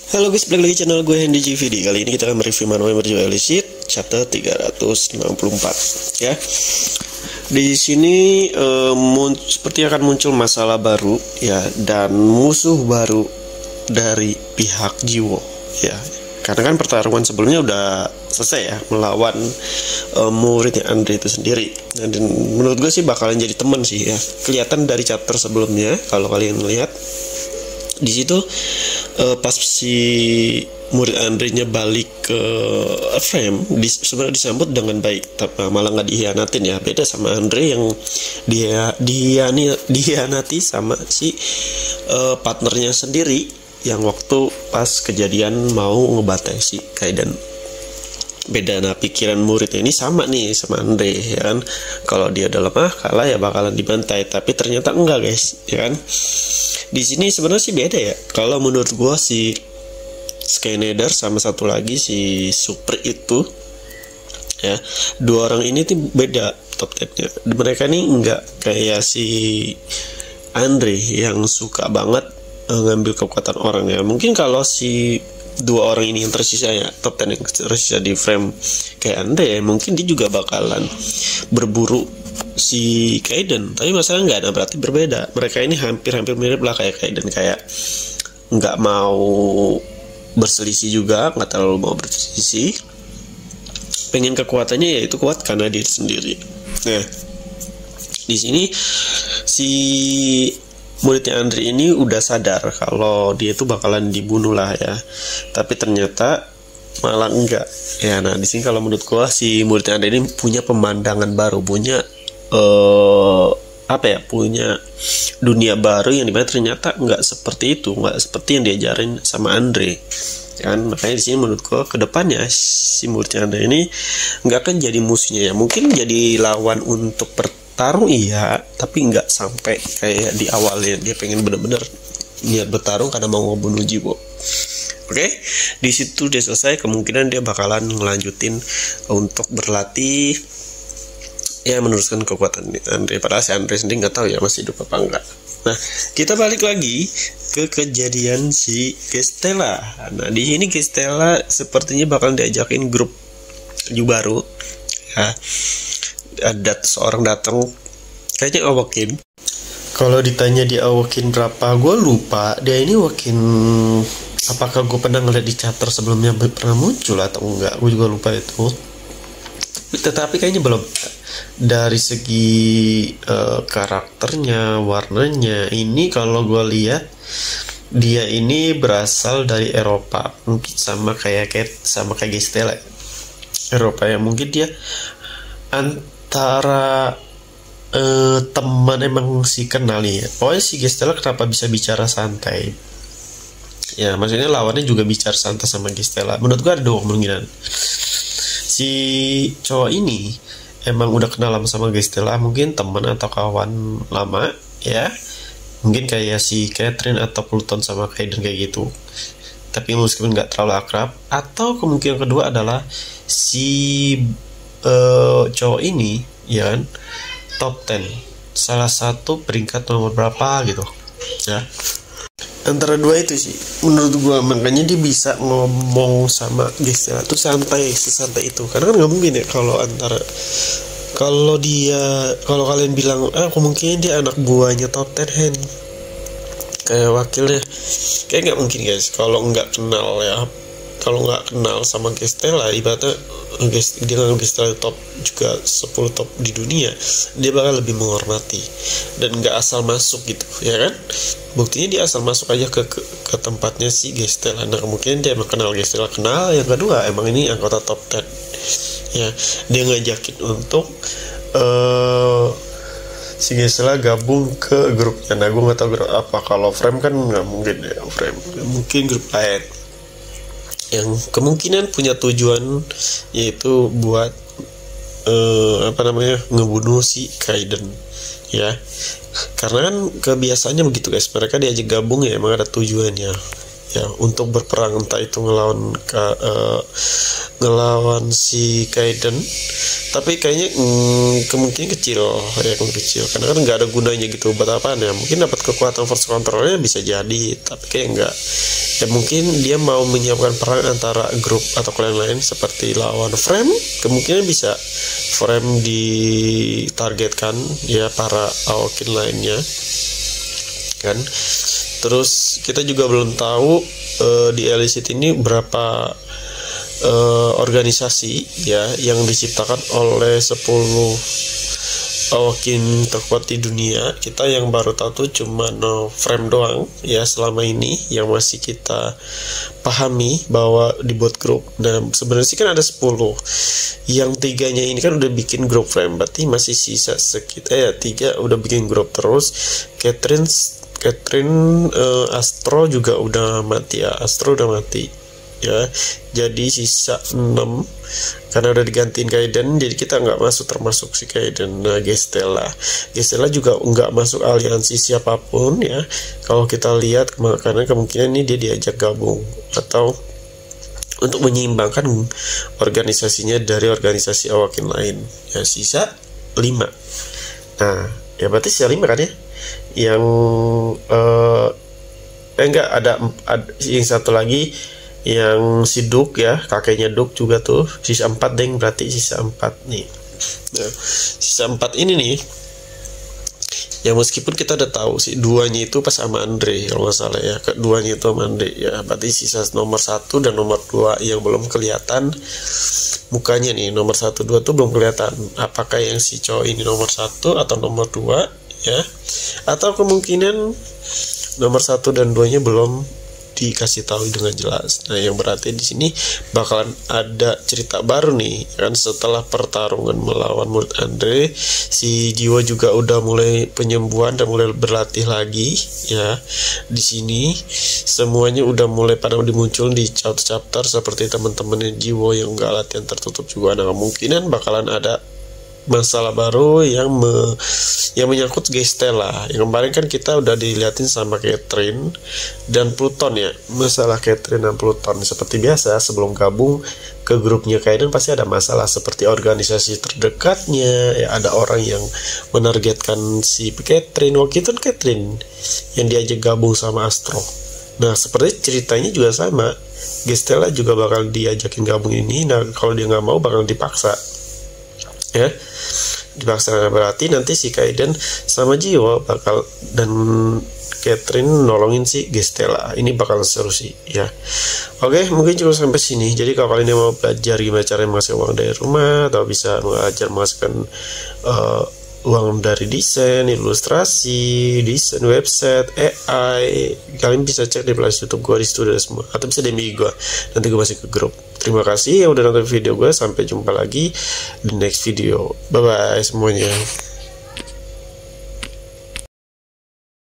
Halo guys, balik lagi channel gue Hendy GVD. Kali ini kita akan mereview Manual Emergency Illicit chapter 364 ya. Di sini seperti akan muncul masalah baru ya, dan musuh baru dari pihak Jiwo ya. Karena kan pertarungan sebelumnya udah selesai ya, melawan muridnya Andre itu sendiri. Dan menurut gue sih bakalan jadi teman sih ya. Kelihatan dari chapter sebelumnya kalau kalian lihat di situ pas si murid Andre-nya balik ke frame, sebenarnya disambut dengan baik, tapi malah nggak dihianatin ya. Beda sama Andre yang dia dihianati sama si partnernya sendiri yang waktu pas kejadian mau ngebantai si Kaiden. Beda, nah pikiran muridnya ini sama nih sama Andre ya kan. Kalau dia udah lemah kalah ya bakalan dibantai, tapi ternyata enggak guys ya kan. Di sini sebenarnya sih beda ya. Kalau menurut gua si Skynader sama satu lagi si Super itu ya, dua orang ini tuh beda top 10-nya. Mereka nih enggak kayak si Andre yang suka banget ngambil kekuatan orang ya. Mungkin kalau si dua orang ini yang tersisa ya, top 10 yang tersisa di frame kayak Andre, mungkin dia juga bakalan berburu si Kaiden. Tapi masalah nggak ada, berarti berbeda. Mereka ini hampir mirip lah kayak Kaiden, kayak nggak mau berselisih juga, nggak terlalu mau berselisih. Pengen kekuatannya ya itu kuat karena diri sendiri. Nah, di sini si muridnya Andre ini udah sadar kalau dia itu bakalan dibunuh lah ya, tapi ternyata malah enggak ya. Nah di sini kalau menurut gua si muridnya Andre ini punya pemandangan baru, punya punya dunia baru yang dimana ternyata nggak seperti itu, nggak seperti yang diajarin sama Andre kan. Makanya di sini menurut gua kedepannya si muridnya Andre ini nggak akan jadi musuhnya ya, mungkin jadi lawan untuk bertarung iya, tapi nggak sampai kayak di awalnya dia pengen bener-bener niat bertarung karena mau ngebunuh Jiwo. Oke, di situ dia selesai, kemungkinan dia bakalan ngelanjutin untuk berlatih ya, meneruskan kekuatan Andre. Padahal si Andre sendiri nggak tahu ya masih hidup apa enggak. Nah, kita balik lagi ke kejadian si Gestella. Nah, di sini Gestella sepertinya bakal diajakin grup baru ya. Ada seorang datang, kayaknya awakin. Kalau ditanya dia awakin berapa, gue lupa. Dia ini awakin, apakah gue pernah ngeliat di chapter sebelumnya pernah muncul atau enggak, gue juga lupa itu. Tetapi kayaknya belum. Dari segi karakternya, warnanya, ini kalau gue lihat dia ini berasal dari Eropa, mungkin sama kayak Gestella Eropa ya. Mungkin dia antara teman emang si kenal nih ya. Pokoknya si Gestella kenapa bisa bicara santai ya, maksudnya lawannya juga bicara santai sama Gestella. Menurut gua ada dua kemungkinan. Si cowok ini emang udah kenal sama Gestella, mungkin teman atau kawan lama ya, mungkin kayak si Catherine atau Pluton sama Kaiden kayak gitu, tapi meskipun nggak terlalu akrab. Atau kemungkinan kedua adalah si cowok ini ya kan, top 10 salah satu peringkat nomor berapa gitu ya. Antara dua itu sih menurut gua, makanya dia bisa ngomong sama Gestella tuh sesantai itu. Karena kan nggak mungkin ya kalau kalian bilang kemungkinan dia anak buahnya top 10 hand kayak wakilnya, kayak nggak mungkin guys. Kalau nggak kenal sama Gestella, ibaratnya dia Gestella top juga 10 top di dunia, dia bakal lebih menghormati dan nggak asal masuk gitu ya kan. Buktinya dia asal masuk aja ke tempatnya si Gestella. Nah mungkin dia emang kenal Gestella. Yang kedua emang ini anggota top 10 ya, dia ngajakin untuk si Gestella gabung ke grupnya. Nah gue nggak tahu grup apa. Kalau frame kan nggak mungkin ya, frame mungkin grup lain yang kemungkinan punya tujuan yaitu buat ngebunuh si Kaiden ya. Karena kan kebiasaannya begitu guys, mereka diajak gabung ya emang ada tujuannya ya, untuk berperang, entah itu ngelawan si Kaiden tapi kayaknya kemungkinan kecil ya, kecil karena kan nggak ada gunanya gitu buat apaan ya. Mungkin dapat kekuatan force controlnya bisa jadi, tapi kayak enggak ya. Mungkin dia mau menyiapkan perang antara grup atau klan lain seperti lawan Frame, kemungkinan bisa Frame ditargetkan ya, para Awoken lainnya kan. Terus kita juga belum tahu di Elicit ini berapa organisasi ya yang diciptakan oleh 10 Awoken terkuat di dunia. Kita yang baru tahu tuh cuma Frame doang ya selama ini yang masih kita pahami bahwa dibuat grup. Nah sebenarnya sih kan ada 10, yang 3-nya ini kan udah bikin grup Frame, berarti masih sisa sekitar 3 udah bikin grup. Terus Catherine Astro juga udah mati ya, Astro udah mati ya, jadi sisa 6 karena udah digantiin Kaiden, jadi kita nggak masuk termasuk si Kaiden. Nah Gestella juga nggak masuk aliansi siapapun ya kalau kita lihat, karena kemungkinan ini dia diajak gabung atau untuk menyeimbangkan organisasinya dari organisasi Awoken lain ya. Sisa 5. Nah ya berarti sisa 5 kan ya, yang enggak ada yang satu lagi yang si Duke ya, kakeknya Duke juga tuh, sisa 4 deng, berarti sisa 4 nih. Nah, sisa 4 ini nih ya, meskipun kita udah tahu sih 2-nya itu pas sama Andre kalau nggak salah ya, keduanya itu sama Andre ya, berarti sisa nomor 1 dan nomor 2 yang belum kelihatan mukanya nih. Nomor 1, 2 tuh belum kelihatan apakah yang si cowok ini nomor 1 atau nomor 2 ya, atau kemungkinan nomor 1 dan 2-nya belum dikasih tahu dengan jelas. Nah yang berarti di sini bakalan ada cerita baru nih kan, setelah pertarungan melawan murid Andre, si Jiwa juga udah mulai penyembuhan dan mulai berlatih lagi ya. Di sini semuanya udah mulai pada dimuncul di chapter seperti teman-temannya Jiwa yang enggak latihan tertutup juga. Nah kemungkinan bakalan ada masalah baru yang menyangkut Gestella. Yang kemarin kan kita udah dilihatin sama Catherine dan Pluton ya. Masalah Catherine dan Pluton seperti biasa sebelum gabung ke grupnya Kaiden pasti ada masalah seperti organisasi terdekatnya ya, ada orang yang menargetkan si Catherine. Waktu itu Catherine yang diajak gabung sama Astro. Nah seperti ceritanya juga sama, Gestella juga bakal diajakin gabung ini. Nah kalau dia nggak mau bakal dipaksa ya, dipaksa. Berarti nanti si Kaiden sama Jiwa bakal, dan Catherine nolongin si Gestella. Ini bakal seru sih ya. Oke, mungkin cukup sampai sini. Jadi kalau kalian mau belajar gimana cara menghasilkan uang dari rumah, atau bisa belajar menghasilkan uang dari desain, ilustrasi, desain website, AI, kalian bisa cek di playlist YouTube gue, di situ ada semua, atau bisa DM gue, nanti gue masih ke grup. Terima kasih yang udah nonton video gue, sampai jumpa lagi di next video. Bye bye semuanya.